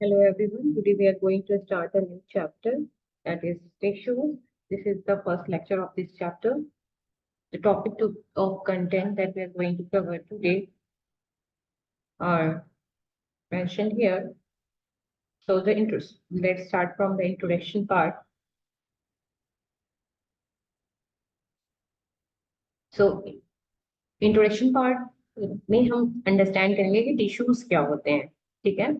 Hello everyone. Today we are going to start a new chapter, that is tissues. This is the first lecture of this chapter. The of content that we are going to cover today are mentioned here. So let's start from the introduction part. So introduction part में हम understand करेंगे कि tissues क्या होते हैं। ठीक है,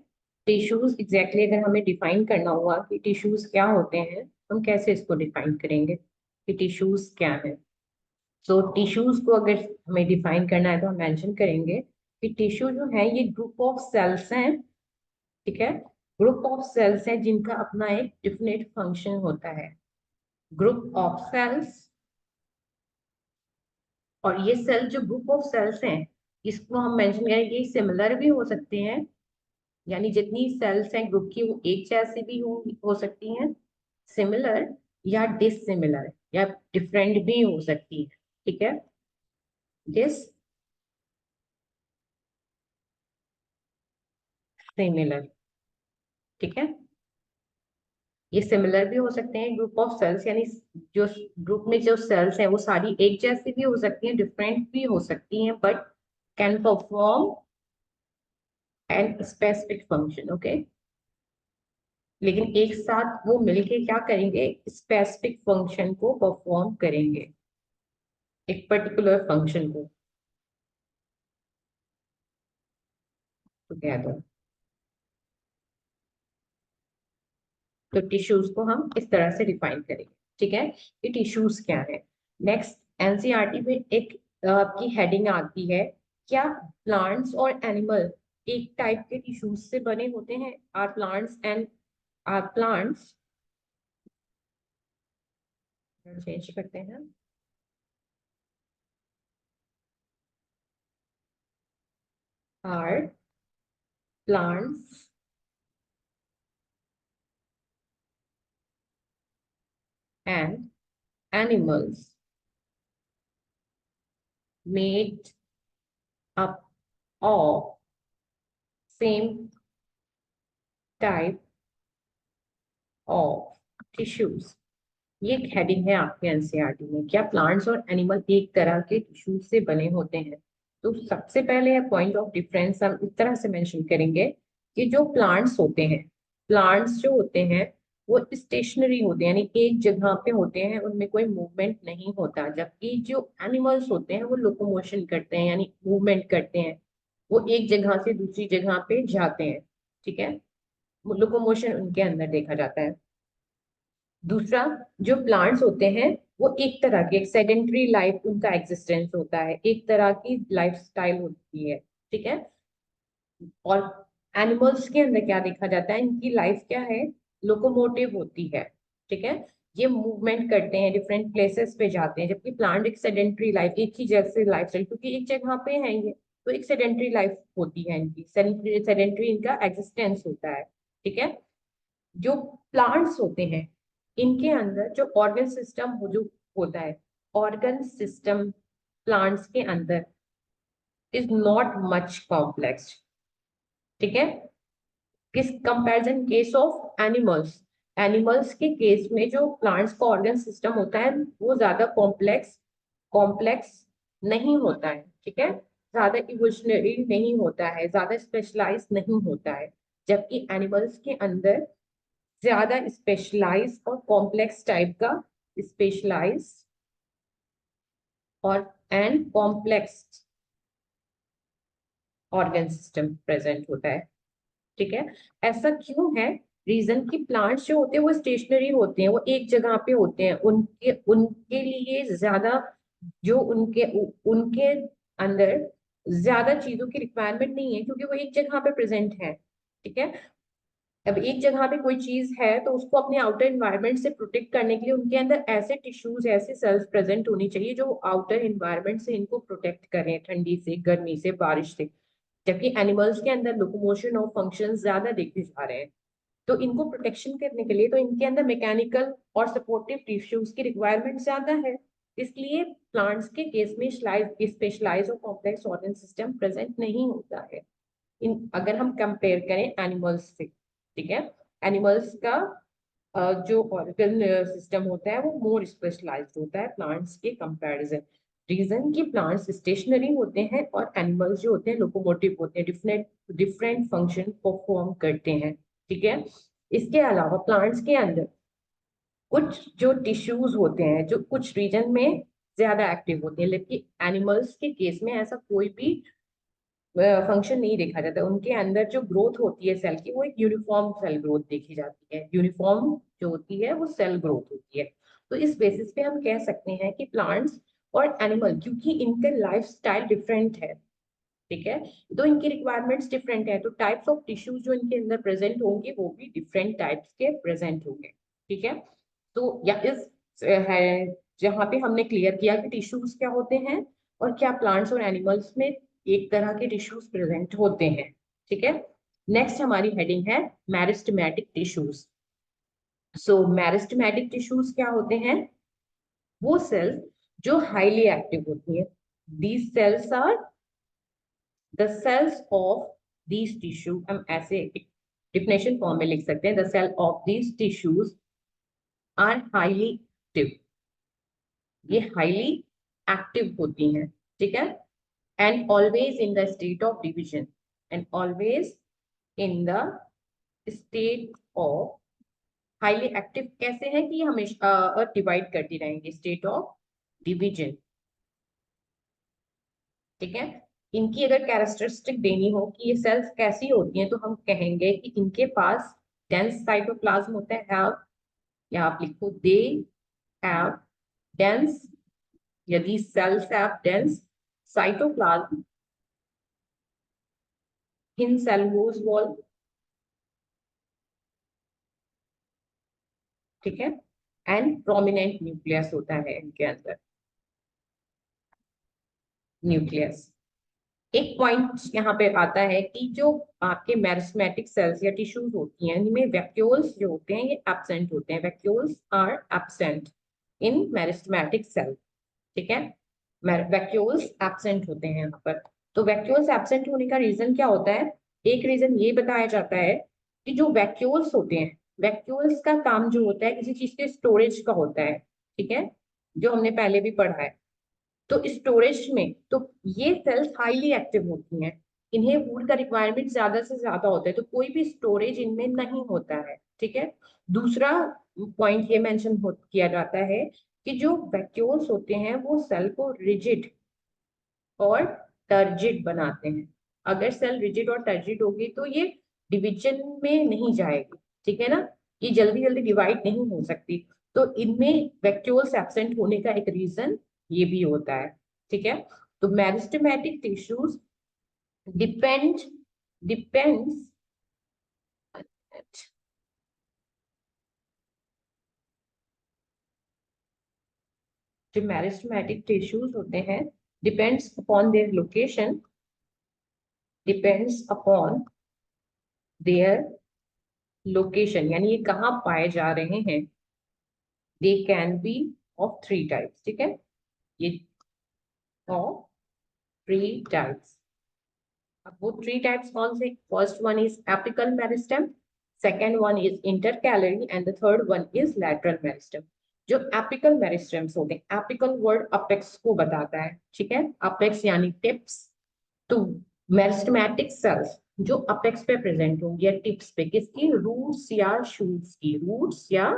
tissues exactly अगर हमें डिफाइन करना हुआ कि टिश्यूज क्या होते हैं, हम कैसे इसको डिफाइन करेंगे कि टिश्यूज क्या है। सो टिश्यूज को अगर हमें डिफाइन करना है तो हम मेंशन करेंगे कि टिश्यू जो है ये ग्रुप ऑफ सेल्स हैं। ठीक है, ग्रुप ऑफ सेल्स है जिनका अपना एक डिफिनेट फंक्शन होता है। ग्रुप ऑफ सेल्स, और ये सेल जो ग्रुप ऑफ सेल्स हैं इसको हम मेंशन करें, ये सिमिलर भी हो सकते हैं, यानी जितनी सेल्स हैं ग्रुप की वो एक जैसी भी हो सकती हैं, सिमिलर या डिससिमिलर या डिफरेंट भी हो सकती है। ठीक है, डिससिमिलर। ठीक है, ये सिमिलर भी हो सकते हैं ग्रुप ऑफ सेल्स, यानी जो ग्रुप में जो सेल्स हैं वो सारी एक जैसी भी हो सकती हैं, डिफरेंट भी हो सकती हैं, but can perform an specific function. Okay, लेकिन एक साथ वो मिलके क्या करेंगे, स्पेसिफिक फंक्शन को परफॉर्म करेंगे, एक पर्टिकुलर फंक्शन को टुगेदर। तो टिश्यूज को हम इस तरह से डिफाइन करेंगे। ठीक है, ये टिश्यूज क्या है। नेक्स्ट एनसीईआरटी में एक आपकी हेडिंग आती है, क्या प्लांट्स और एनिमल एक टाइप के टिश्यूज से बने होते हैं? आर प्लांट्स चेंज करते हैं, are plants and animals made up of same type of tissues? ये एक हेडिंग है आपके एनसीईआरटी में, क्या प्लांट्स और एनिमल एक तरह के टिश्यूज से बने होते हैं। तो सबसे पहले पॉइंट ऑफ डिफरेंस हम इस तरह से मेंशन करेंगे कि जो प्लांट्स होते हैं, प्लांट्स जो होते हैं वो स्टेशनरी होते हैं, यानी एक जगह पे होते हैं, उनमें कोई मूवमेंट नहीं होता। जबकि जो एनिमल्स होते हैं वो लोकोमोशन करते हैं, यानी मूवमेंट करते हैं, वो एक जगह से दूसरी जगह पे जाते हैं। ठीक है, लोकोमोशन उनके अंदर देखा जाता है। दूसरा, जो प्लांट्स होते हैं वो एक तरह की एक सेडेंटरी लाइफ उनका एग्जिस्टेंस होता है, एक तरह की लाइफ स्टाइल होती है। ठीक है, और एनिमल्स के अंदर क्या देखा जाता है, इनकी लाइफ क्या है, लोकोमोटिव होती है। ठीक है, ये मूवमेंट करते हैं, डिफरेंट प्लेसेस पे जाते हैं, जबकि प्लांट एक सेडेंटरी लाइफ, एक ही जैसे लाइफ स्टाइल, क्योंकि एक जगह पे है ये, तो एक सेडेंटरी लाइफ होती है इनकी, सेडेंटरी इनका एग्जिस्टेंस होता है। ठीक है, जो प्लांट्स होते हैं इनके अंदर जो ऑर्गन सिस्टम जो होता है, ऑर्गन सिस्टम प्लांट्स के अंदर इज नॉट मच कॉम्प्लेक्स। ठीक है, किस comparison case of animals, animals के केस में जो प्लांट्स का ऑर्गन सिस्टम होता है वो ज्यादा कॉम्प्लेक्स कॉम्प्लेक्स नहीं होता है। ठीक है, ज्यादा इवोल्यूशनरी नहीं होता है, ज्यादा स्पेशलाइज नहीं होता है, जबकि एनिमल्स के अंदर ज्यादा स्पेशलाइज और कॉम्प्लेक्स टाइप का स्पेशलाइज और and complex organ system present होता है। ठीक है, ऐसा क्यों है, रीजन की प्लांट्स जो होते हैं वो स्टेशनरी होते हैं, वो एक जगह पे होते हैं, उनके उनके लिए ज्यादा जो उनके उनके अंदर ज्यादा चीजों की रिक्वायरमेंट नहीं है, क्योंकि वो एक जगह पे प्रेजेंट है। ठीक है, अब एक जगह पे कोई चीज है तो उसको अपने आउटर एनवायरनमेंट से प्रोटेक्ट करने के लिए उनके अंदर ऐसे टिश्यूज, ऐसे सेल्स प्रेजेंट होनी चाहिए जो आउटर एनवायरनमेंट से इनको प्रोटेक्ट करें, ठंडी से, गर्मी से, बारिश से। जबकि एनिमल्स के अंदर लोकोमोशन और फंक्शन ज्यादा देखते जा रहे हैं, तो इनको प्रोटेक्शन करने के लिए तो इनके अंदर मैकेनिकल और सपोर्टिव टिश्यूज की रिक्वायरमेंट ज्यादा है। इसलिए प्लांट्स के केस में स्पेशलाइज और कॉम्प्लेक्स ऑर्गन सिस्टम प्रेजेंट नहीं होता है, इन अगर हम कंपेयर करें एनिमल्स से। ठीक है। एनिमल्स का जो ऑर्गन सिस्टम होता है वो मोर स्पेशलाइज्ड होता है प्लांट्स के कंपैरिजन। रीजन कि प्लांट्स स्टेशनरी होते हैं और एनिमल्स जो होते हैं लोकोमोटिव होते हैं, डिफरेंट डिफरेंट फंक्शन परफॉर्म करते हैं। ठीक है। इसके अलावा प्लांट्स के अंदर कुछ जो टिश्यूज होते हैं जो कुछ रीजन में ज्यादा एक्टिव होते हैं, लेकिन एनिमल्स के केस में ऐसा कोई भी फंक्शन नहीं देखा जाता। उनके अंदर जो ग्रोथ होती है सेल की वो एक यूनिफॉर्म सेल ग्रोथ देखी जाती है। यूनिफॉर्म जो होती है वो सेल ग्रोथ होती है। तो इस बेसिस पे हम कह सकते हैं कि प्लांट्स और एनिमल, क्योंकि इनके लाइफ स्टाइल डिफरेंट है, ठीक है, तो इनकी रिक्वायरमेंट्स डिफरेंट है, तो टाइप्स ऑफ टिश्यूज जो इनके अंदर प्रेजेंट होंगे वो भी डिफरेंट टाइप्स के प्रेजेंट होंगे। ठीक है। तो या इस है जहाँ पे हमने क्लियर किया कि टिश्यूज क्या होते हैं और क्या प्लांट्स और एनिमल्स में एक तरह के टिश्यूज प्रेजेंट होते हैं। ठीक है। नेक्स्ट हमारी हेडिंग है मेरिस्टेमेटिक टिश्यूज। सो मेरिस्टेमेटिक टिश्यूज क्या होते हैं? वो सेल्स जो हाईली एक्टिव होती है। These cells are the cells of these tissue, हम ऐसे डिफिनेशन फॉर्म में लिख सकते हैं, the cell of these tissues are highly active. ये हाईली एक्टिव होती हैं। ठीक है। And always in the state of division, and always in the state of highly active कैसे है कि हमेशा डिवाइड करती रहेंगी, स्टेट ऑफ डिविजन। ठीक है। इनकी अगर कैरेक्टरिस्टिक देनी हो कि ये सेल्स कैसी होती हैं तो हम कहेंगे कि इनके पास डेंस साइटोप्लाज्म होता है, हैव, या आप लिखो दे हैव डेंस, यदि cells have dense cytoplasm in cellulose wall. ठीक है। एंड प्रोमिनेंट न्यूक्लियस होता है इनके अंदर, न्यूक्लियस। एक पॉइंट यहाँ पे आता है कि जो आपके मेरिस्टेमेटिक सेल्स या टिश्यूज होती हैं इनमें वैक्यूल्स जो होते हैं ये एब्सेंट होते हैं। Vacuoles are absent in meristematic cell. ठीक है। वैक्यूल्स एब्सेंट होते हैं यहाँ पर। तो वैक्यूल्स एब्सेंट होने का रीजन क्या होता है? एक रीजन ये बताया जाता है कि जो वैक्यूल्स होते हैं, वैक्यूल्स का काम जो होता है किसी चीज के स्टोरेज का होता है। ठीक है। जो हमने पहले भी पढ़ा है। तो स्टोरेज में तो ये सेल्स हाईली एक्टिव होती हैं, इन्हें फूड का रिक्वायरमेंट ज्यादा से ज्यादा होता है, तो कोई भी स्टोरेज इनमें नहीं होता है। ठीक है। दूसरा पॉइंट ये मेंशन किया जाता है कि जो वैक्यूल्स होते हैं वो सेल को रिजिड और टर्जिड बनाते हैं। अगर सेल रिजिड और टर्जिड होगी तो ये डिवीजन में नहीं जाएगी। ठीक है ना, ये जल्दी जल्दी डिवाइड नहीं हो सकती। तो इनमें वैक्यूल्स एब्सेंट होने का एक रीजन ये भी होता है। ठीक है। तो मेरिस्टेमेटिक टिश्यूज डिपेंड डिपेंड्स जो मेरिस्टेमेटिक टिश्यूज होते हैं depends upon their location, depends upon their location, यानी ये कहाँ पाए जा रहे हैं। They can be of three types. ठीक है। ये ऑफ थ्री टाइप्स। अब वो थ्री टाइप्स कौन से? First one is apical meristem, second one is intercalary and the third one is lateral meristem. जो एपिकल मेरिस्टेम्स होते हैं, एपिकल वर्ड अपेक्स को बताता है। ठीक है। अपेक्स यानी टिप्स। तो मेरिस्टेमेटिक सेल्स जो अपेक्स पे प्रेजेंट होंगी या टिप्स पे, किसकी? रूट्स या शूट्स की, रूट्स या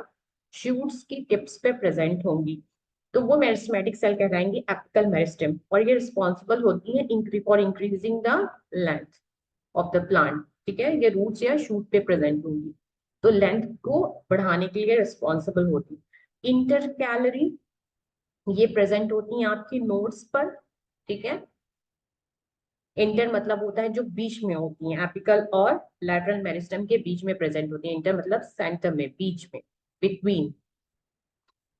शूट्स की टिप्स पे प्रेजेंट होंगी, तो वो मेरिस्टेमेटिक सेल कहलाएंगी एपिकल मेरिस्टेम। और ये रिस्पॉन्सिबल होती है for increasing the length of the plant. ठीक है। ये रूट्स या शूट पे प्रेजेंट होंगी तो लेंथ को बढ़ाने के लिए रिस्पॉन्सिबल होती। इंटरकैलरी ये प्रेजेंट होती हैं आपकी नोड्स पर। ठीक है। इंटर मतलब होता है जो बीच में होती हैं, एपिकल और लैटरल मेरिस्टेम के बीच में प्रेजेंट होती है। इंटर मतलब सेंटर में, बीच में, बिटवीन।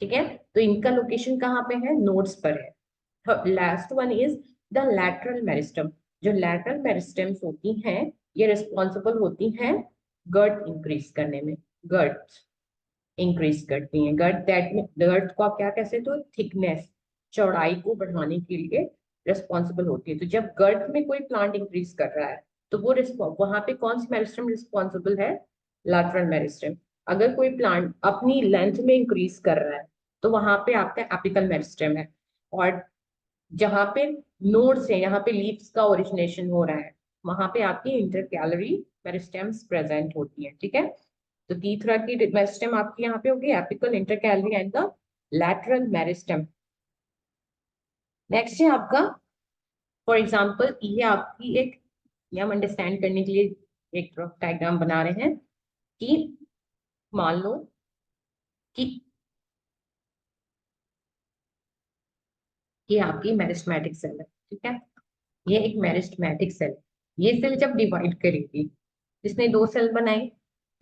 ठीक है। तो इनका लोकेशन कहाँ पे है? नोड्स पर है। Last one is the lateral meristem. जो लैटरल मेरिस्टेम्स होती हैं ये रिस्पॉन्सिबल होती हैं गर्थ इंक्रीज करने में। गर्थ इंक्रीज करती हैं। गर्थ दैट में, गर्थ को आप क्या कह सकते हो? थिकनेस, चौड़ाई को बढ़ाने के लिए रिस्पॉन्सिबल होती है। तो जब गर्थ में कोई प्लांट इंक्रीज कर रहा है तो वो वहां पे कौन सी मेरिस्टेम रिस्पॉन्सिबल है? Lateral meristem. अगर कोई प्लांट अपनी लेंथ में इंक्रीज कर रहा है तो वहां पे आपका एपिकल मेरिस्टेम है। और जहां पे नोड्स है, यहाँ पे लीव्स का ओरिजिनेशन हो रहा है, वहां पे आपकी इंटरकैलरी मेरिस्टेम्स प्रेजेंट होती है। ठीक है, तो तीसरा की मेरिस्टेम आपकी यहाँ पे होगी apical, intercalary and the lateral meristem. Next है आपका, फॉर एग्जाम्पल ये आपकी एक, ये हम अंडरस्टैंड करने के लिए एक डायग्राम बना रहे हैं कि मान लो कि ये आपकी मेरिस्टेमेटिक सेल है। ठीक है, ये एक मेरिस्टेमेटिक सेल, ये सेल जब डिवाइड करेगी, जिसने दो सेल बनाई,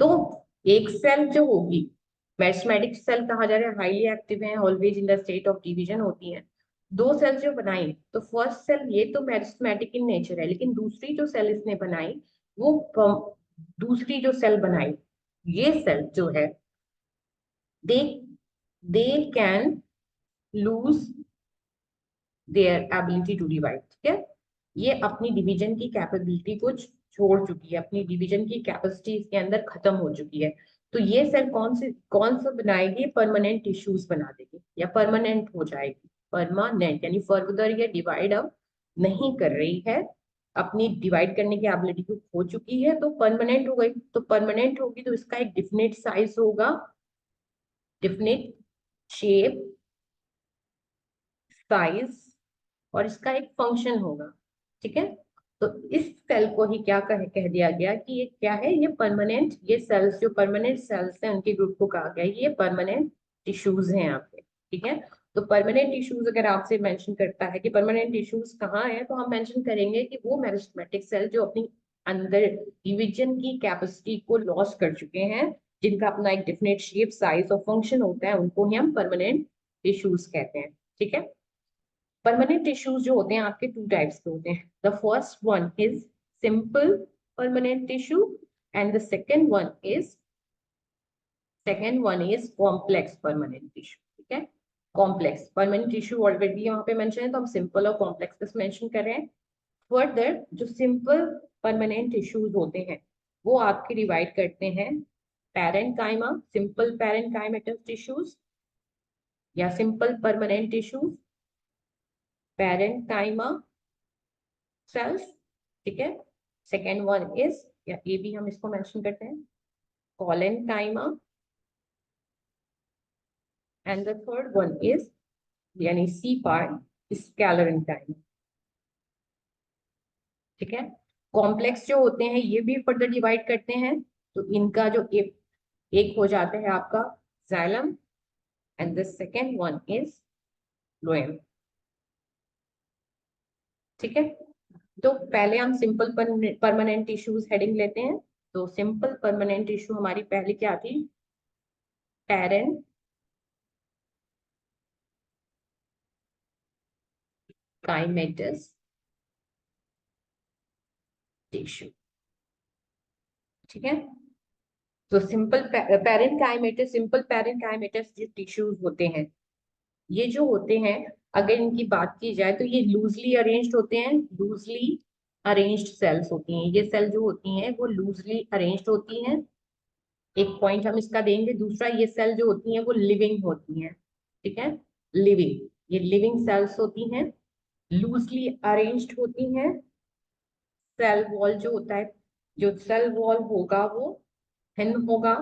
तो एक सेल जो होगी, मेरिस्टेमेटिक सेल कहा जा रहा है, हाईली एक्टिव है, always in the state of division होती है। दो सेल जो बनाई, तो फर्स्ट सेल ये तो मेरिस्टेमेटिक इन नेचर है, लेकिन दूसरी जो सेल इसने बनाई वो दूसरी जो सेल बनाई, ये सेल जो है, they they can lose their ability to divide. ठीक है, ये अपनी डिवीजन की कैपेबिलिटी को छोड़ चुकी है, अपनी डिवीजन की कैपेसिटी इसके अंदर खत्म हो चुकी है। तो ये सेल कौन सा बनाएगी, परमानेंट टिश्यूज बना देगी या परमानेंट हो जाएगी। परमानेंट यानी फर्दर ये डिवाइड अब नहीं कर रही है, अपनी डिवाइड करने की एबिलिटी को खो चुकी है, तो परमानेंट हो गई। तो परमानेंट होगी तो इसका एक डिफिनिट साइज होगा, डिफिनिट शेप, साइज, और इसका एक फंक्शन होगा। ठीक है, तो इस सेल को ही क्या कह दिया गया कि ये क्या है, ये परमानेंट, ये सेल्स जो परमानेंट सेल्स हैं उनके ग्रुप को कहा गया ये परमानेंट टिश्यूज हैं आपके। ठीक है, तो परमानेंट टिश्यूज अगर आपसे मेंशन करता है कि परमानेंट टिश्यूज कहाँ है, तो हम मेंशन करेंगे कि वो मेरिस्टेमेटिक सेल जो अपनी अंदर डिवीजन की कैपेसिटी को लॉस कर चुके हैं, जिनका अपना एक डिफिनेट शेप, साइज और फंक्शन होता है, उनको ही हम परमानेंट टिश्यूज कहते हैं। ठीक है, परमानेंट टिश्यूज जो होते हैं आपके टू टाइप्स के होते हैं। The first one is simple permanent tissue and the second one is complex permanent tissue. ठीक है, कॉम्प्लेक्स परमानेंट टिश्यू ऑलरेडी यहाँ पे मेंशन है, तो हम सिंपल और कॉम्प्लेक्स बस मेंशन कर रहे हैं। फर्दर जो सिंपल परमानेंट टिश्यूज होते हैं वो आपके डिवाइड करते हैं पैरेन्काइमा, सिंपल पैरेन्काइमेटस टिश्यूज या simple permanent tissues, parenchyma sales. ठीक है, सेकेंड वन इज, या ये भी हम इसको मेंशन करते हैं, collenchyma, and the third one is, यानी सी पार्ट, स्कैलरेनकाइमा। ठीक है, कॉम्प्लेक्स जो होते हैं ये भी फर्दर डिवाइड करते हैं, तो इनका जो एक हो जाता है आपका xylem, and the second one is लोएम। ठीक है, तो पहले हम सिंपल परमानेंट टिश्यूज हेडिंग लेते हैं। तो सिंपल परमानेंट टिश्यू हमारी पहले क्या थी, पैरेन काइमेटस टिश्यू। ठीक है, तो सिंपल पैरेन्काइमेटस, सिंपल पैरेन्काइमेटस जो टिश्यूज होते हैं, ये जो होते हैं, अगर इनकी बात की जाए तो ये लूजली अरेंज्ड होते हैं, लूजली अरेंज्ड सेल्स होती हैं। ये सेल जो होती हैं वो लूजली अरेंज्ड होती हैं, एक पॉइंट हम इसका देंगे। दूसरा, ये सेल जो होती हैं वो लिविंग होती हैं। ठीक है, लिविंग, ये लिविंग सेल्स होती हैं, लूजली अरेंज्ड होती हैं। सेल वॉल जो होता है, जो सेल वॉल होगा वो थिन होगा।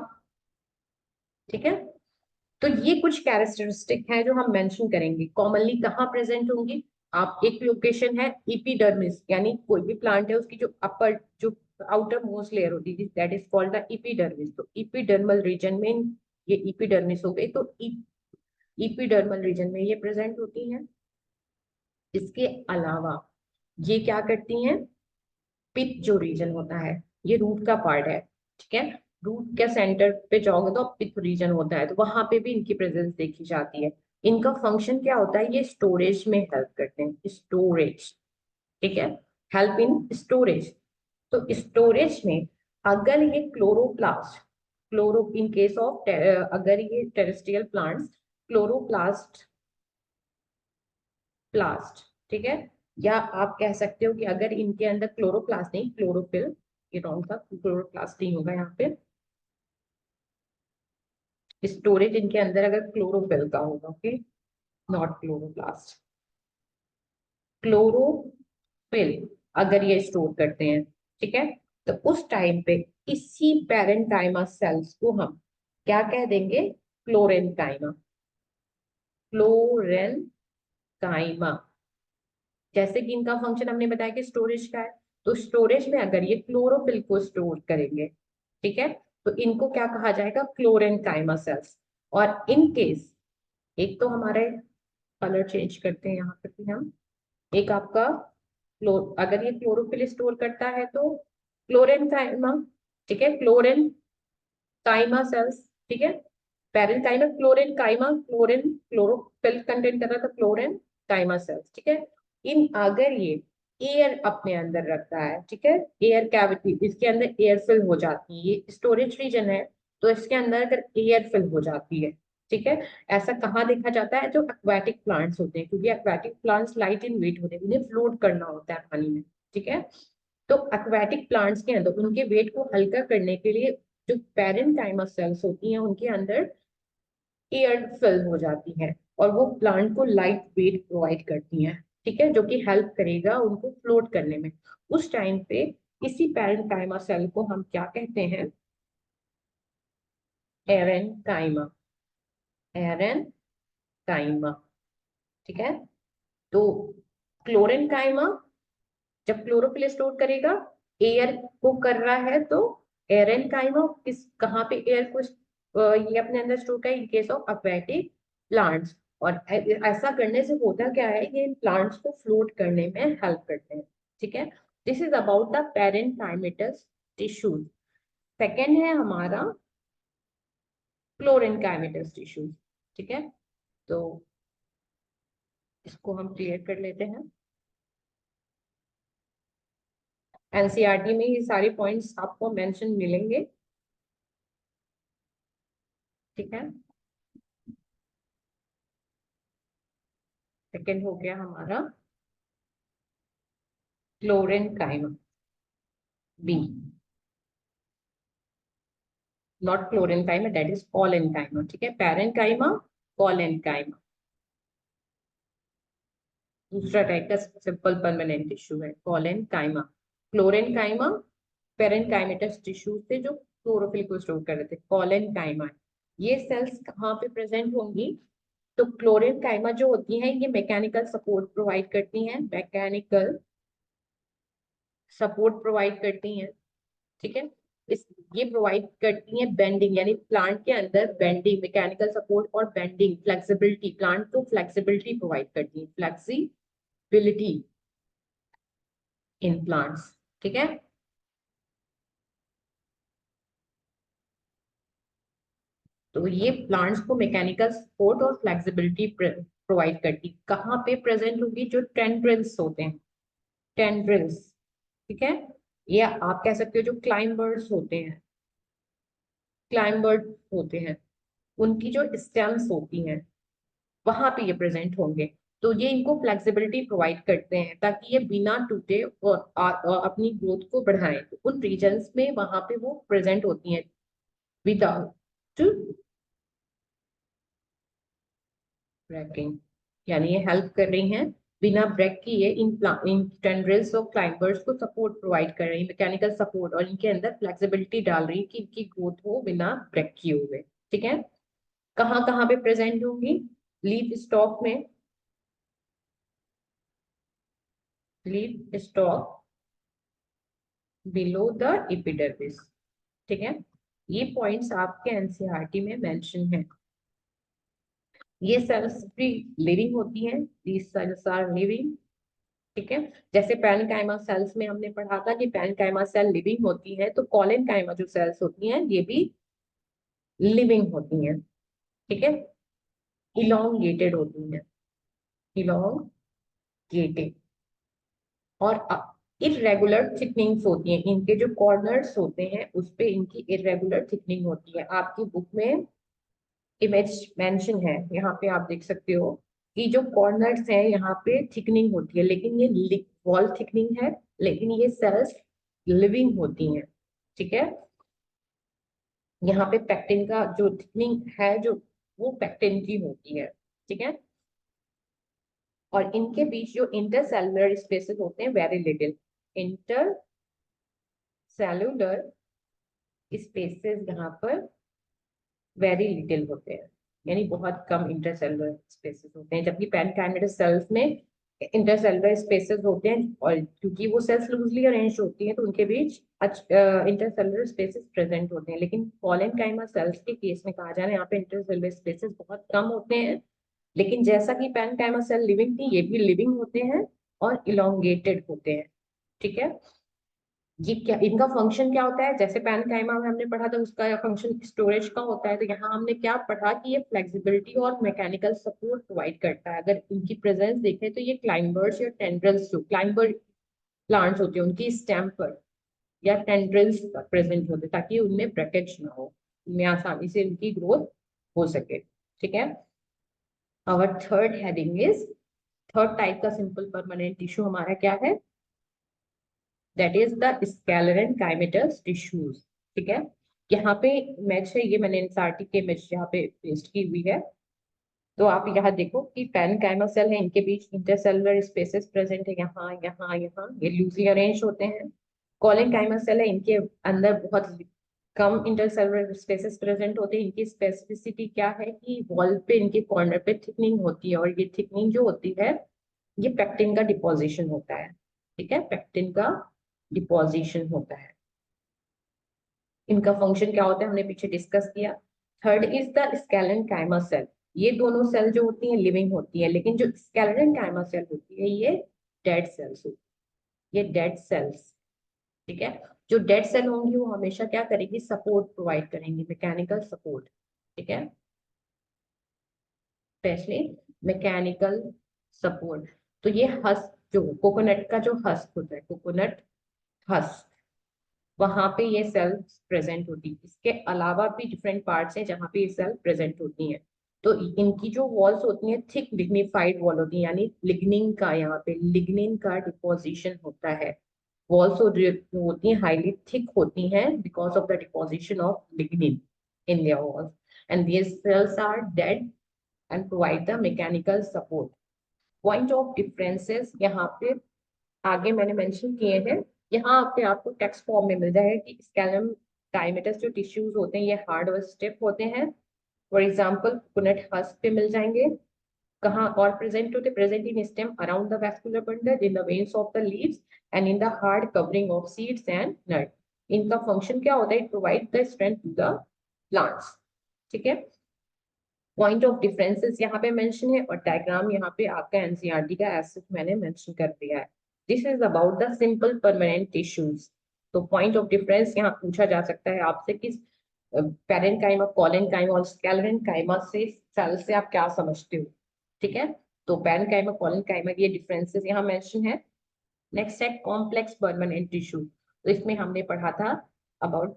ठीक है, तो ये कुछ कैरेक्टरिस्टिक हैं जो हम मेंशन करेंगे, कॉमनली कहाँ प्रेजेंट होंगी। आप, एक लोकेशन है इपीडर्मिस, यानी कोई भी प्लांट है उसकी जो अपर, जो आउटर मोस्ट लेयर होती है, that is called the epidermis. तो इपीडर्मल रीजन में ये इपीडर्मिस हो गई, तो इपीडर्मल रीजन में ये प्रेजेंट होती हैं। इसके अलावा ये क्या करती हैं, पिथ जो रीजन होता है, ये रूट का पार्ट है। ठीक है, रूट के सेंटर पे जाओगे तो पिथ रीजन होता है, तो वहां पे भी इनकी प्रेजेंस देखी जाती है। इनका फंक्शन क्या होता है, ये स्टोरेज में हेल्प करते हैं, स्टोरेज। ठीक है, हेल्प इन स्टोरेज। तो स्टोरेज में अगर ये chloroplast, chloro in case of, अगर ये टेरेस्ट्रियल प्लांट्स क्लोरोप्लास्ट, प्लास्ट, ठीक है, या आप कह सकते हो कि अगर इनके अंदर क्लोरोप्लास्ट नहीं, क्लोरोफिल, ये रॉन्ग था, क्लोरोप्लास्ट नहीं होगा यहाँ पे, स्टोरेज इनके अंदर अगर क्लोरोफिल का होगा, ओके, नॉट क्लोरोप्लास्ट, क्लोरोफिल अगर ये स्टोर करते हैं, ठीक है, तो उस टाइम पे इसी पैरेंकाइमा सेल्स को हम क्या कह देंगे, क्लोरेनकाइमा, क्लोरेनकाइमा। जैसे कि इनका फंक्शन हमने बताया कि स्टोरेज का है, तो स्टोरेज में अगर ये क्लोरोफिल को स्टोर करेंगे, ठीक है, तो इनको क्या कहा जाएगा, क्लोरेनकाइमा सेल्स। और इन केस, एक तो हमारे कलर चेंज करते हैं यहाँ पे भी हम, एक आपका अगर ये क्लोरोफिल स्टोर करता है तो क्लोरेनकाइमा, ठीक है, क्लोरेनकाइमा सेल्स, ठीक है, parenchyma chlorenchyma, chlorine chlorophyll content कर रहा था, क्लोरेनकाइमा सेल्स, ठीक है। इन अगर ये एयर अपने अंदर रखता है, ठीक है, एयर कैविटी, इसके अंदर एयर फिल हो जाती है, ये स्टोरेज रीजन है, तो इसके अंदर अगर एयर फिल हो जाती है, ठीक है, ऐसा कहाँ देखा जाता है, जो एक्वाटिक प्लांट्स होते हैं, क्योंकि aquatic plants light in weight होते हैं, उन्हें फ्लोट करना होता है पानी में, ठीक है। तो एक्वाटिक प्लांट्स के अंदर उनके वेट को हल्का करने के लिए जो पैरेंकाइमा सेल्स होती हैं उनके अंदर एयर फिल हो जाती है, और वो प्लांट को लाइट वेट प्रोवाइड करती हैं, ठीक है, जो कि हेल्प करेगा उनको फ्लोट करने में। उस टाइम पे इसी पैरेंकाइमा सेल को हम क्या कहते हैं, एरेनकाइमा, एरेनकाइमा, ठीक है। तो क्लोरेनकाइमा जब क्लोरोफिल स्टोर करेगा, एयर को कर रहा है, तो एरेनकाइमा किस कहाँ पे एयर को ये अपने अंदर स्टोर कर, in case of aquatic plants. और ऐसा करने से होता क्या है, ये प्लांट्स को फ्लोट करने में हेल्प करते हैं, ठीक है। This is about the parenchymatous tissues. Second है हमारा क्लोरेनकाइमेटस टिश्यूज, ठीक है। तो इसको हम क्लियर कर लेते हैं। एनसीईआरटी में ये सारे पॉइंट्स आपको मेंशन मिलेंगे, ठीक है। सेकेंड हो गया हमारा chlorenchyma, B, not chlorenchyma, that is collenchyma, ठीक है, पैरेंकाइमा, कॉलेनकाइमा। दूसरा टाइप का सिंपल परमानेंट टिश्यू है कॉलेनकाइमा। क्लोरेनकाइमा पेरेंकाइमेटस टिश्यू से जो क्लोरोफिल को स्टोर कर रहे थे, कॉलेनकाइमा। ये सेल्स कहाँ पे प्रेजेंट होंगी, तो क्लोरेनकाइमा जो होती हैं ये मैकेनिकल सपोर्ट प्रोवाइड करती हैं, मैकेनिकल सपोर्ट प्रोवाइड करती हैं, ठीक है। इस ये प्रोवाइड करती हैं बेंडिंग, यानी प्लांट के अंदर बेंडिंग, मैकेनिकल सपोर्ट और बेंडिंग, फ्लेक्सिबिलिटी, प्लांट को फ्लेक्सिबिलिटी प्रोवाइड करती है, फ्लेक्सिबिलिटी इन प्लांट्स, ठीक है। तो ये प्लांट्स को मैकेनिकल सपोर्ट और फ्लेक्सिबिलिटी प्रोवाइड करती, कहाँ पे प्रेजेंट होगी, जो टेंड्रिल्स होते हैं, टेंड्रिल्स, ठीक है। या आप कह सकते हो जो क्लाइंबर्स होते हैं, क्लाइंबर्स होते हैं, उनकी जो स्टेम्स होती हैं वहां पे ये प्रेजेंट होंगे। तो ये इनको फ्लेक्सिबिलिटी प्रोवाइड करते हैं ताकि ये बिना टूटे और अपनी ग्रोथ को बढ़ाएं, तो उन रीजन्स में वहां पे वो प्रेजेंट होती हैं विदाउट ब्रेकिंग, यानी ये हेल्प कर रही हैं बिना ब्रेक किए इन टेंड्रिल्स और क्लाइंबर्स को सपोर्ट प्रोवाइड कर रही है, मैकेनिकल सपोर्ट, और इनके अंदर फ्लेक्सिबिलिटी डाल रही है कि इनकी ग्रोथ हो बिना ब्रेक किए हुए, ठीक है। कहाँ कहाँ पे प्रेजेंट होंगी, लीफ स्टॉक में, leaf stock below the epidermis, ठीक है। ये पॉइंट्स आपके एनसीईआरटी में मेंशन है। ये सेल्स भी लिविंग होती हैं, दीज सेल्स आर लिविंग, ठीक है। जैसे पैरेंकाइमा सेल्स में हमने पढ़ा था कि पैरेंकाइमा सेल लिविंग होती है, तो कॉलेनकाइमा जो सेल्स होती हैं ये भी लिविंग होती हैं, ठीक है, इलोंगेटेड होती हैं, इलोंगेटेड, और इरेगुलर थिकनिंग्स होती हैं, इनके जो कॉर्नर्स होते हैं उस पे इनकी इरेगुलर थिकनिंग होती है। आपकी बुक में इमेज मेंशन है, यहाँ पे आप देख सकते हो कि जो कॉर्नर्स है यहाँ पे थिकनिंग होती है, लेकिन ये वॉल थिकनिंग है, लेकिन ये सेल्स लिविंग होती हैं, ठीक है, यहाँ पे पेक्टिन का जो थिकनिंग है जो वो पेक्टिन की होती है, ठीक है। और इनके बीच जो इंटरसेलुलर स्पेसेस होते हैं वेरी लिटिल, इंटरसेलुलर स्पेसेस यहाँ पर वेरी लिटिल होते हैं, यानी बहुत कम इंटरसेलुलर स्पेसेस होते हैं, जबकि पैनकाइमेटस सेल्स में इंटरसेलुलर स्पेसेस होते हैं, और क्योंकि वो सेल्स लूजली अरेंज होती हैं तो उनके बीच इंटरसेलुलर स्पेसेस प्रेजेंट होते हैं। लेकिन पॉलेनकाइमा सेल्स के केस में कहा जा रहा है यहाँ पे इंटरसेलुलर स्पेसेस बहुत कम होते हैं, लेकिन जैसा कि पैनकाइमा सेल लिविंग थी, ये भी लिविंग होते हैं और इलोंगेटेड होते हैं, ठीक है। ये क्या, इनका फंक्शन क्या होता है, जैसे पैनकाइमा में हमने पढ़ा था उसका फंक्शन स्टोरेज का होता है, तो यहाँ हमने क्या पढ़ा कि ये फ्लेक्सिबिलिटी और मैकेनिकल सपोर्ट प्रोवाइड करता है। अगर इनकी प्रेजेंस देखें तो ये क्लाइंबर्स या टेंड्रल्स, जो क्लाइंबर प्लांट्स होते हैं उनकी स्टेम पर या टेंड्रल्स पर प्रेजेंट होते हैं, ताकि उनमें ब्रेकेज ना हो, उनमें आसानी से उनकी ग्रोथ हो सके, ठीक है। Our third heading is, third type का सिंपल परमानेंट टिश्यू हमारा क्या है, that is the sclerenchymatous tissues, ठीक है। यहाँ पे इमेज है, ये मैंने एनसीईआरटी के इमेज यहाँ पे पेस्ट की हुई है। तो आप यहाँ देखो कि पैनकाइमा सेल है, इनके बीच इंटरसेलुलर स्पेसेस प्रेजेंट है, यहाँ यहाँ यहाँ, ये लूजली अरेंज होते हैं। कॉलेनकाइमा सेल है, इनके अंदर बहुत कम इंटरसेलुलर स्पेसेस प्रेजेंट होते हैं। इनकी स्पेसिफिसिटी क्या है कि वॉल पे इनके कॉर्नर पे थिकनिंग होती है, और ये थिकनिंग जो होती है ये पेक्टिन का डिपोजिशन होता है, ठीक है, पेक्टिन का डिपोजिशन होता है। इनका फंक्शन क्या होता है हमने पीछे डिस्कस किया। थर्ड इज द स्केलेनकाइमा सेल, ये दोनों सेल जो होती हैं लिविंग होती है, लेकिन जो स्केलेनकाइमा सेल होती है ये डेड सेल्स होती है, ये डेड सेल्स, ठीक है। जो डेड सेल होंगी वो हमेशा क्या करेगी, सपोर्ट प्रोवाइड करेंगी, मैकेनिकल सपोर्ट, ठीक है, स्पेशली मैकेनिकल सपोर्ट। तो ये हस्क, जो कोकोनट का जो हस्क होता है, कोकोनट हस्क, वहां पे ये सेल्स प्रेजेंट होती है। इसके अलावा भी डिफरेंट पार्ट्स हैं जहाँ पे ये सेल प्रेजेंट होती हैं। तो इनकी जो वॉल्स होती हैं थिक लिग्निफाइड वॉल होती है, यानी लिग्निन का, यहाँ पे लिग्निन का डिपोजिशन होता है। वॉल्स होती हैं हाईली थिक होती हैं because of the deposition of lignin in their walls, and these cells are dead and provide the mechanical support. Point of differences यहाँ पे आगे मैंने मेंशन किए हैं, यहाँ पे आपको टेक्स्ट फॉर्म में मिल जाएगा कि स्कैलम डायमीटर्स जो टिश्यूज होते हैं ये हार्ड और स्टिफ होते हैं। फॉर एग्जांपल कोकोनट हस्क पे मिल जाएंगे, कहाँ और प्रेजेंट होते, present in stem around the vascular bundle, in the veins of the leaves and in the hard covering of seeds and nut. इनका फंक्शन क्या होता है, it provide the strength to the plants, ठीक है। Point of differences यहाँ पे mention है, और डायग्राम यहाँ पे आपका एनसीईआरटी का एज मैंने मेंशन कर दिया है। This is about the simple permanent tissues. तो पॉइंट ऑफ डिफरेंस यहाँ पूछा जा सकता है आपसे कि पैरेन्काइमा, कॉलेनकाइमा और स्कैलरेन्काइमा से सेल से आप क्या समझते हो, ठीक है। तो पैरेन्काइमा, कॉलेनकाइमा ये डिफरेंसेस यहाँ मेंशन है। नेक्स्ट है कॉम्प्लेक्स परमानेंट टिश्यू, तो इसमें हमने पढ़ा था अबाउट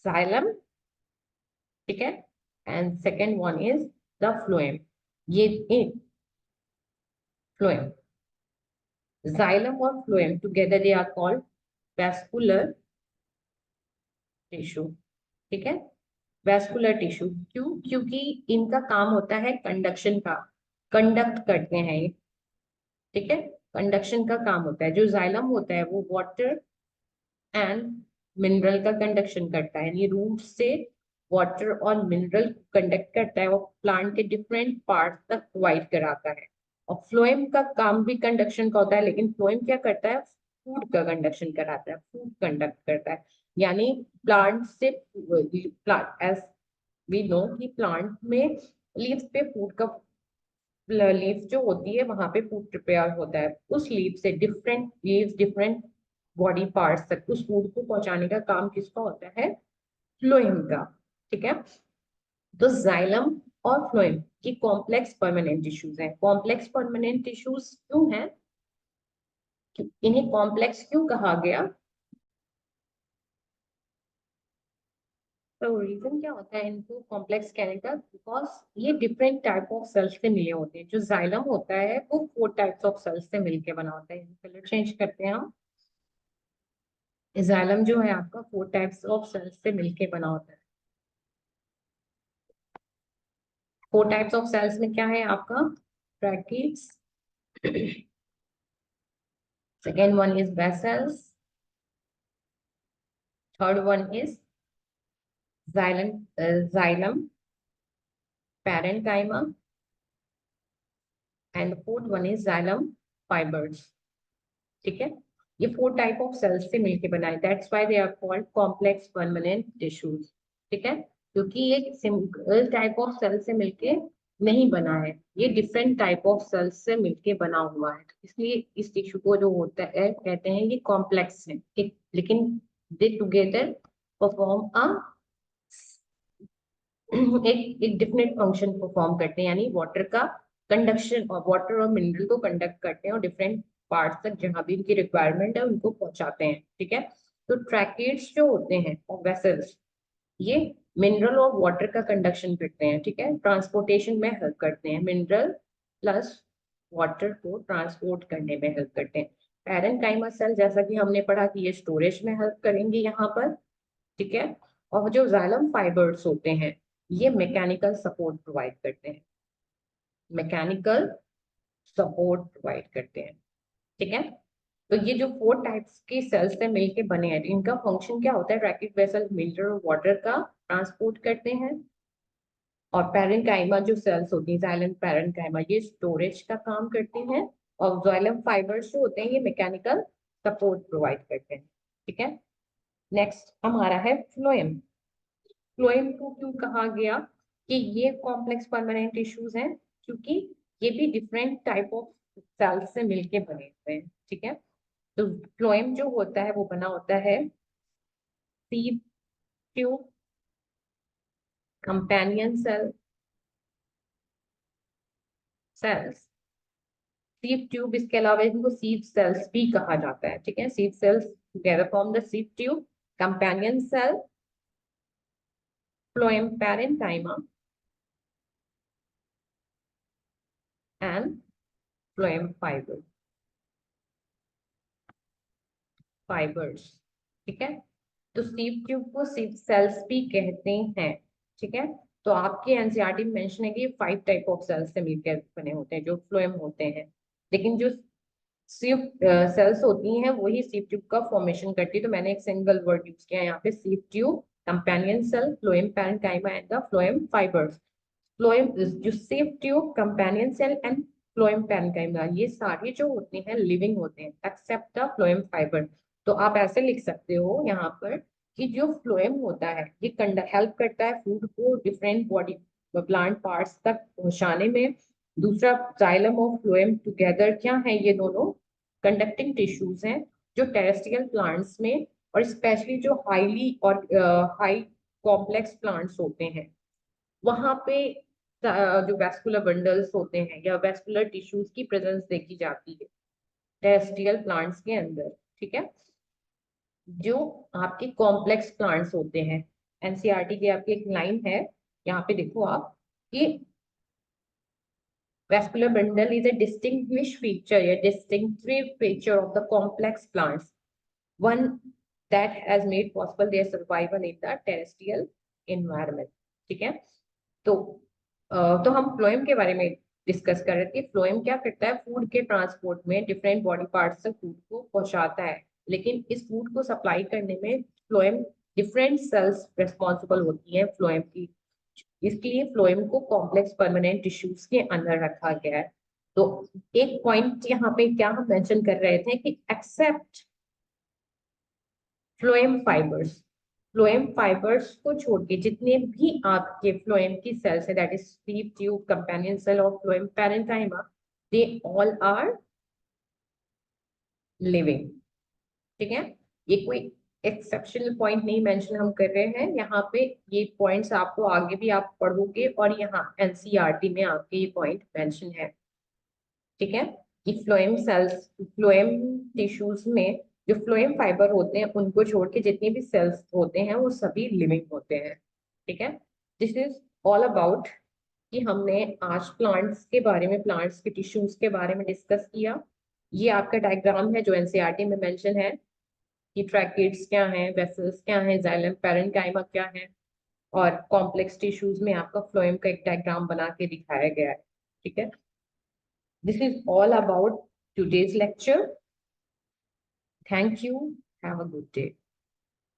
जाइलम, ठीक है, and second one is the phloem. ये फ्लोएम, जाइलम और phloem together they are called vascular tissue, ठीक है। वैस्कुलर टिश्यू क्यों, क्योंकि इनका काम होता है कंडक्शन का, कंडक्ट करते हैं ये, ठीक है, कंडक्शन का काम होता है। जो जाइलम होता है वो वाटर एंड मिनरल का कंडक्शन करता है, यानी रूट से वाटर और मिनरल कंडक्ट करता है, वो प्लांट के डिफरेंट पार्ट तक प्रोवाइड कराता है। और फ्लोएम का काम भी कंडक्शन का होता है, लेकिन फ्लोएम क्या करता है, फूड का कंडक्शन कराता है, फूड कंडक्ट करता है। यानी प्लांट से, प्लांट एज वी नो कि प्लांट में लीव्स पे फूड का, लीफ जो होती है वहां पे फूड प्रिपेयर होता है, उस लीफ से different leaves, different body parts तक उस फूड को पहुंचाने का काम किसका होता है, फ्लोएम का, ठीक है। तो जाइलम और फ्लोएम की कॉम्प्लेक्स परमानेंट टिश्यूज हैं। कॉम्प्लेक्स परमानेंट टिश्यूज क्यों हैं, इन्हें कॉम्प्लेक्स क्यों कहा गया, तो रीजन क्या होता है इनको कॉम्प्लेक्स कहने का, बिकॉज ये डिफरेंट टाइप ऑफ सेल्स से मिले होते हैं। जो जाइलम होता है वो 4 टाइप्स ऑफ सेल्स से मिलके बना होता है। कलर चेंज करते हैं हम, जाइलम जो है आपका 4 टाइप्स ऑफ सेल्स से मिलके बना होता है। फोर टाइप्स ऑफ सेल्स में क्या है आपका? Tracheids, second one is vessels, third one is xylem parenchyma, and fourth one is xylem fibers। ठीक है, ये फोर टाइप ऑफ सेल्स से मिलके बनाए, that's why they are called complex permanent tissues. ठीक है, क्योंकि ये सिंगल टाइप ऑफ सेल से मिलके नहीं बना है, ये डिफरेंट टाइप ऑफ सेल्स से मिलके बना हुआ है, इसलिए इस टिश्यू को जो होता है कहते हैं ये कॉम्प्लेक्स है। ठीक, लेकिन दे टुगेदर परफॉर्म अ एक डिफरेंट फंक्शन परफॉर्म करते हैं, यानी वाटर का कंडक्शन, और वाटर और मिनरल को कंडक्ट करते हैं और डिफरेंट पार्ट्स तक जहां भी उनकी रिक्वायरमेंट है उनको पहुंचाते हैं। ठीक है, तो ट्रैकेट्स जो होते हैं और वेसल्स, ये मिनरल और वाटर का कंडक्शन करते हैं। ठीक है, ट्रांसपोर्टेशन में हेल्प करते हैं, मिनरल प्लस वाटर को ट्रांसपोर्ट करने में हेल्प करते हैं। पैरेन्काइमा सेल जैसा कि हमने पढ़ा कि ये स्टोरेज में हेल्प करेंगे यहाँ पर। ठीक है, और जो जाइलम फाइबर्स होते हैं ये मैकेनिकल सपोर्ट प्रोवाइड करते हैं, मैकेनिकल सपोर्ट प्रोवाइड करते हैं। ठीक है, तो ये जो फोर टाइप्स की सेल्स से मिलके बने हैं, इनका फंक्शन क्या होता है? रैकेट वेसल मिनरल और वाटर का ट्रांसपोर्ट करते हैं, और पैरेन्काइमा जो सेल्स होती हैं, जाइलम पैरेन्काइमा, ये स्टोरेज का काम करती हैं, और जाइलम फाइबर्स जो होते हैं ये मैकेनिकल सपोर्ट प्रोवाइड करते हैं। ठीक है, नेक्स्ट हमारा है फ्लोएम। फ्लोएम को क्यों कहा गया कि ये कॉम्प्लेक्स परमानेंट टिश्यूज हैं? क्योंकि ये भी डिफरेंट टाइप ऑफ सेल्स से मिलके बने हुए हैं। ठीक है, तो फ्लोएम जो होता है वो बना होता है सीव tube, companion cells, sieve tube, इसके अलावा इनको सीव सेल्स भी कहा जाता है। ठीक है, sieve cells together form the sieve tube, companion cell, phloem parenchyma and phloem fibres. ठीक है, तो सीव ट्यूब को सीव सेल्स भी कहते हैं। ठीक है, तो आपके एनसीईआरटी में मेंशन है कि 5 टाइप ऑफ सेल्स से मिलकर बने होते हैं जो फ्लोएम होते हैं, लेकिन जो सीव सेल्स होती हैं वही सीव ट्यूब का फॉर्मेशन करती है। तो मैंने एक सिंगल वर्ड यूज किया है यहाँ पे, sieve tube, companion cell, phloem parenchyma and the phloem fibres. Phloem जो sieve tube, companion cell and phloem parenchyma, ये सारे जो होते हैं लिविंग होते हैं एक्सेप्ट द फ्लोएम फाइबर। तो आप ऐसे लिख सकते हो यहाँ पर कि जो फ्लोएम होता है ये हेल्प करता है फूड को डिफरेंट बॉडी प्लांट पार्ट्स तक पहुंचाने में। दूसरा, जाइलम और फ्लोएम टुगेदर क्या है? ये दोनों कंडक्टिंग टिश्यूज हैं जो टेरेस्ट्रियल प्लांट्स में, और स्पेशली जो हाईली और हाई कॉम्प्लेक्स प्लांट्स होते हैं वहां पे जो वेस्कुलर बंडल्स होते हैं या वेस्कुलर टिश्यूज की प्रेजेंस देखी जाती है टेरेस्ट्रियल प्लांट्स के अंदर। ठीक है, जो आपके कॉम्प्लेक्स प्लांट्स होते हैं, एनसीईआरटी की आपकी एक लाइन है, यहाँ पे देखो आप कि vascular bundle is a distinguished feature, a distinctive feature of the complex plants, one that has made possible their survival in the terrestrial environment। ठीक है, तो तो हम फ्लोएम के बारे में डिस्कस कर रहे थे। फ्लोएम क्या करता है? फूड के ट्रांसपोर्ट में डिफरेंट बॉडी पार्ट्स तक फूड को पहुंचाता है, लेकिन इस फूड को सप्लाई करने में फ्लोएम डिफरेंट सेल्स रिस्पॉन्सिबल होती हैं फ्लोएम की, इसलिए फ्लोएम को कॉम्प्लेक्स परमानेंट टिश्यूज के अंदर रखा गया है। तो एक पॉइंट यहाँ पे क्या हम मेंशन कर रहे थे कि except phloem fibres, phloem fibres को छोड़ के जितने भी आपके फ्लोएम की सेल्स है, that is sieve tube, companion cell और phloem parenchyma, they all are living. ठीक है, ये कोई एक्सेप्शनल पॉइंट नहीं मेंशन हम कर रहे हैं यहाँ पे, ये पॉइंट्स आपको आगे भी आप पढ़ोगे और यहाँ एनसीईआरटी में आपके ये पॉइंट मेंशन है। ठीक है, कि फ्लोएम सेल्स, फ्लोएम टिश्यूज में जो फ्लोएम फाइबर होते हैं उनको छोड़ के जितने भी सेल्स होते हैं वो सभी लिविंग होते हैं। ठीक है, दिस इज ऑल अबाउट कि हमने आज प्लांट्स के बारे में, प्लांट्स के टिश्यूज के बारे में डिस्कस किया। ये आपका डायग्राम है जो एनसीईआरटी में मेंशन है कि ट्रैकेट्स क्या हैं, वेसल्स क्या हैं, जाइलम पैरेन्काइमा क्या है, और कॉम्प्लेक्स टिश्यूज में आपका फ्लोएम का एक डायग्राम बना के दिखाया गया है। ठीक है, this is all about today's lecture. Thank you, have a good day.